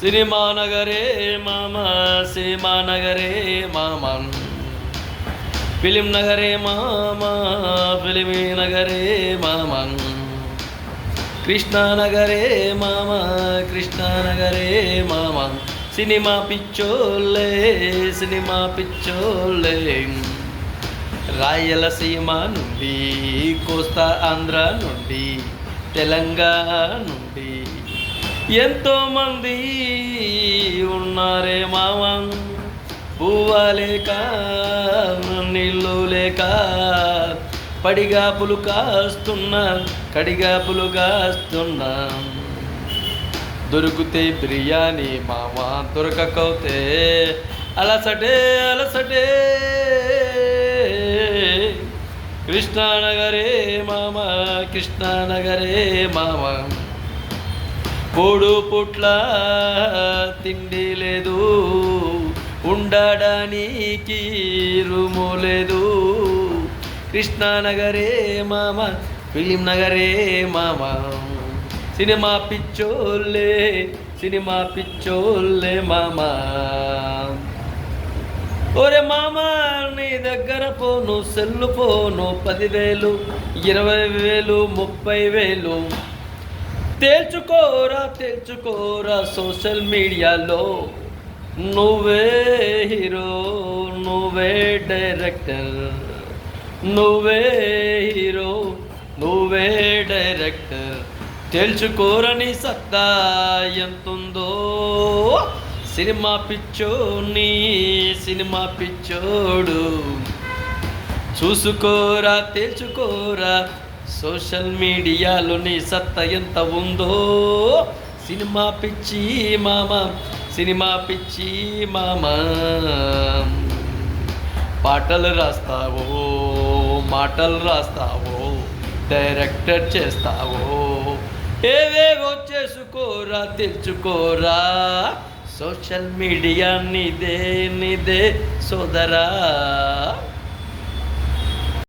Cinema నగరే మామ, cinema నగరే మామ, film నగరే మామ, ఫిలిమి నగరే మామ, కృష్ణా నగరే మామ, కృష్ణా నగరే మామ, సినిమా పిచ్చోళ్ళే, సినిమా పిచ్చోళ్ళే. రాయలసీమ నుండి, కోస్తా ఆంధ్ర నుండి, తెలంగాణ నుండి ఎంతోమంది ఉన్నారే మామ. పువ్వలేక నీళ్ళు లేక పడిగాపులు కాస్తున్నా, కడిగాపులు కాస్తున్నా. దొరికితే బిర్యానీ మామ, దొరకకపోతే అలసటే అలసటే. కృష్ణానగరే మామ, కృష్ణానగరే మామ, మూడు పుట్ల తిండి లేదు, ఉండడానికి రూము లేదు. కృష్ణానగరే మామ, ఫిలిం నగరే మామ, సినిమా పిచ్చోళ్ళే, సినిమా పిచ్చోళ్ళే మామ. ఒరే మామ, నీ దగ్గర పోను, సెల్లు పోను, 10,000 20,000 30,000 తేల్చుకోరా, తేల్చుకోరా సోషల్ మీడియాలో. నువ్వే హీరో, నువ్వే డైరెక్టర్, నువ్వే హీరో, నువ్వే డైరెక్టర్. తేల్చుకోరని సత్తా ఎంతుందో. సినిమా పిచ్చోని, సినిమా పిచ్చోడు. చూసుకోరా, తేల్చుకోరా సోషల్ మీడియాలో నీ సత్తా ఎంత ఉందో. సినిమా పిచ్చి మామ, సినిమా పిచ్చి మామ. పాటలు రాస్తావో, మాటలు రాస్తావో, డైరెక్టర్ చేస్తావో, ఏవేవో చేసుకోరా, తెచ్చుకోరా. సోషల్ మీడియా నీదే, నీదే సోదరా.